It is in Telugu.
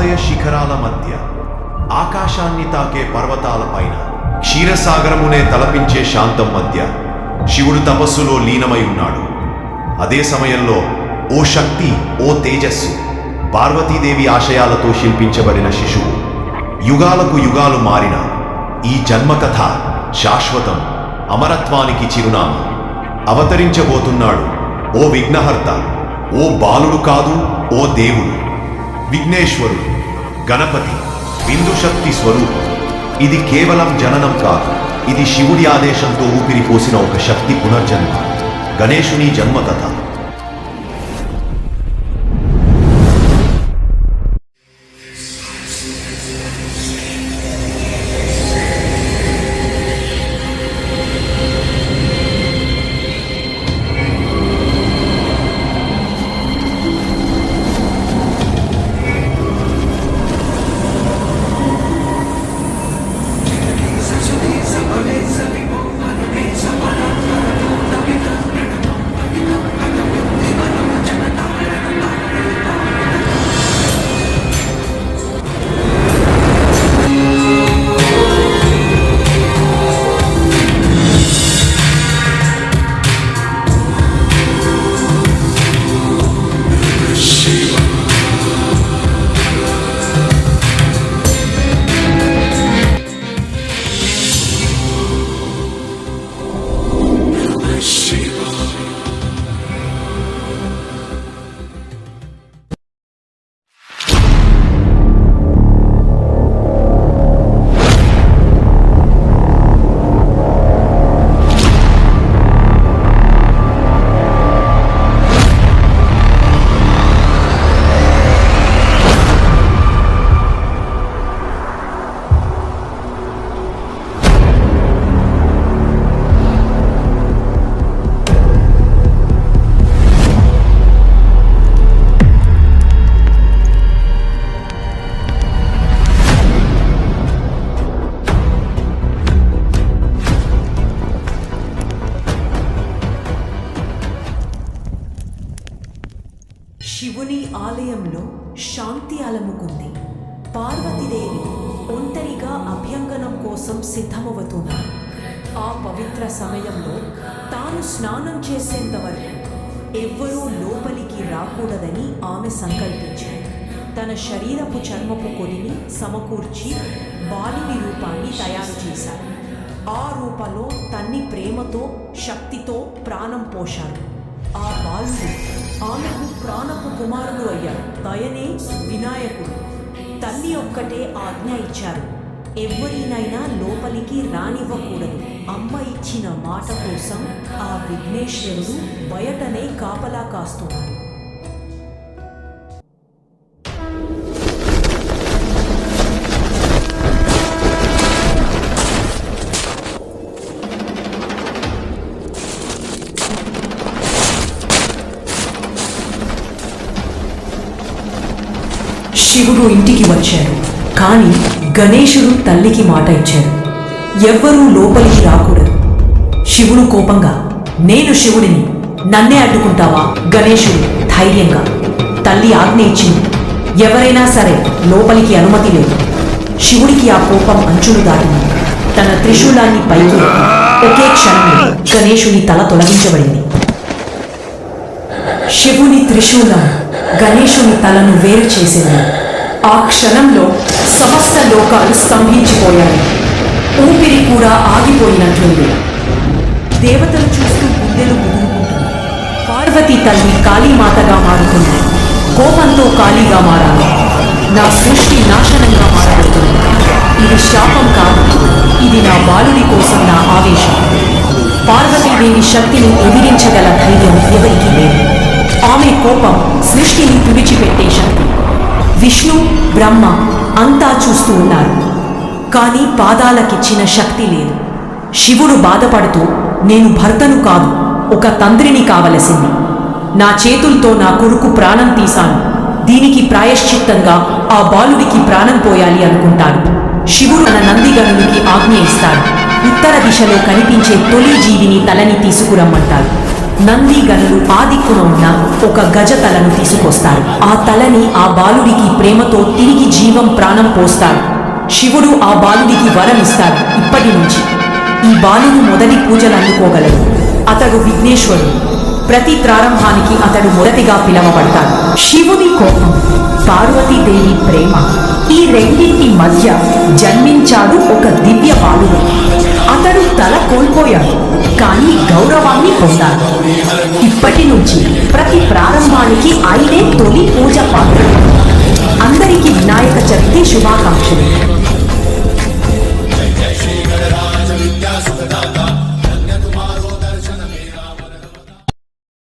హిమాలయ శిఖరాల మధ్య ఆకాశాన్ని తాకే పర్వతాల పైన క్షీరసాగరమునే తలపించే శాంతం మధ్య శివుడు తపస్సులో లీనమై ఉన్నాడు. అదే సమయంలో ఓ శక్తి, ఓ తేజస్సు, పార్వతీదేవి ఆశయాలతో శిల్పించబడిన శిశువు, యుగాలకు యుగాలు మారిన ఈ జన్మకథ శాశ్వతం, అమరత్వానికి చిరునామా. అవతరించబోతున్నాడు ఓ విఘ్నహర్త, ఓ బాలుడు కాదు, ఓ దేవుడు, విఘ్నేశ్వరుడు, గణపతి, బిందుశక్తి స్వరూపం. ఇది కేవలం జననం కాదు, ఇది శివుడి ఆదేశంతో ఊపిరిపోసిన ఒక శక్తి పునర్జన్మ, గణేశుని జన్మకథ. శివుని ఆలయంలో శాంతి అలముకుంది. పార్వతీదేవి ఒంటరిగా అభ్యంగనం కోసం సిద్ధమవుతున్నారు. ఆ పవిత్ర సమయంలో తాను స్నానం చేసేంత వరకు ఎవ్వరూ లోపలికి రాకూడదని ఆమె సంకల్పించారు. తన శరీరపు చర్మపు కొలిని సమకూర్చి బాలుని రూపాన్ని తయారు చేశారు. ఆ రూపంలో తన్ని ప్రేమతో, శక్తితో ప్రాణం పోశారు. ఆ బాలుడు ఆమెకు ప్రాణపు కుమారుడు అయ్యాడు. దయనే వినాయకుడు. తల్లి ఒక్కటే ఆజ్ఞ ఇచ్చారు, ఎవరినైనా లోపలికి రానివ్వకూడదు. అమ్మ ఇచ్చిన మాట కోసం ఆ విఘ్నేశ్వరుడు బయటనే కాపలా కాస్తున్నాడు. శివుడు ఇంటికి వచ్చాడు. కానీ గణేశుడు తల్లికి మాట ఇచ్చాడు, ఎవ్వరూ లోపలికి రాకూడదు. శివుడు కోపంగా, నేను శివుడిని, నన్నే అడ్డుకుంటావా? గణేశుడు ధైర్యంగా, తల్లి ఆజ్ఞ ఇచ్చింది, ఎవరైనా సరే లోపలికి అనుమతి లేదు. శివుడికి ఆ కోపం అంచులు దాటింది. తన త్రిశూలాన్ని పైకి ఒకే క్షణంలో గణేశుని తల తొలగించబడింది. శివుని త్రిశూలం గణేశుని తలను వేరు చేసింది. ఆ క్షణంలో సమస్త లోకాలు స్తంభించిపోయాయి. ఊపిరి కూడా ఆగిపోయినట్లుంది. దేవతలు చూస్తూ గుండెలు ముదురుకుంటుంది. పార్వతీ తల్లి కాళీమాతగా మారుతుంది. కోపంతో కాళీగా మారాలి. నా సృష్టి నాశనంగా మారబోతుంది. ఇది శాపం కాదు, ఇది నా బాలుడి కోసం నా ఆవేశం. పార్వతీదేవి శక్తిని ఎదిరించగల ధైర్యం ఎవరికీ లేదు. ఆమె కోపం సృష్టిని తుడిచిపెట్టే శక్తి. విష్ణు, బ్రహ్మ అంతా చూస్తూ ఉన్నారు, కానీ పాదాలకిచ్చిన శక్తి లేదు. శివుడు బాధపడుతూ, నేను భర్తను కాదు, ఒక తండ్రిని కావలసింది. నా చేతులతో నా కొడుకు ప్రాణం తీశాను, దీనికి ప్రాయశ్చిత్తంగా ఆ బాలుడికి ప్రాణం పోయాలి అనుకుంటాడు. శివుడు తన నందిగణునికి ఆజ్ఞ ఇస్తాడు. ఉత్తర దిశలో కనిపించే తొలి జీవిని తలని తీసుకురమ్మంటాడు. నంది గనులు ఆ దిక్కున ఉన్న ఒక గజ తలను తీసుకొస్తారు. ఆ తలని ఆ బాలుడికి ప్రేమతో తిరిగి జీవం ప్రాణం పోస్తాడు. శివుడు ఆ బాలుడికి వరం ఇస్తాడు. ఇప్పటి నుంచి ఈ బాలుడు మొదటి పూజలు అందుకోగలడు. అతడు విఘ్నేశ్వరుడు. ప్రతి ప్రారంభానికి అతడు మొదటిగా పిలవబడతాడు. శివుని కోపం, పార్వతీదేవి ప్రేమ, ఈ రెండింటి మధ్య జన్మించాడు ఒక దివ్య బాలుడు. అతడు తల కోల్పోయాడు, కానీ గౌరవాన్ని పొందాడు. ఇప్పటి నుంచి ప్రతి ప్రారంభానికి ఆయనే తొలి పూజ పాత్రుడు. అందరికీ వినాయక చవితి శుభాకాంక్షలు.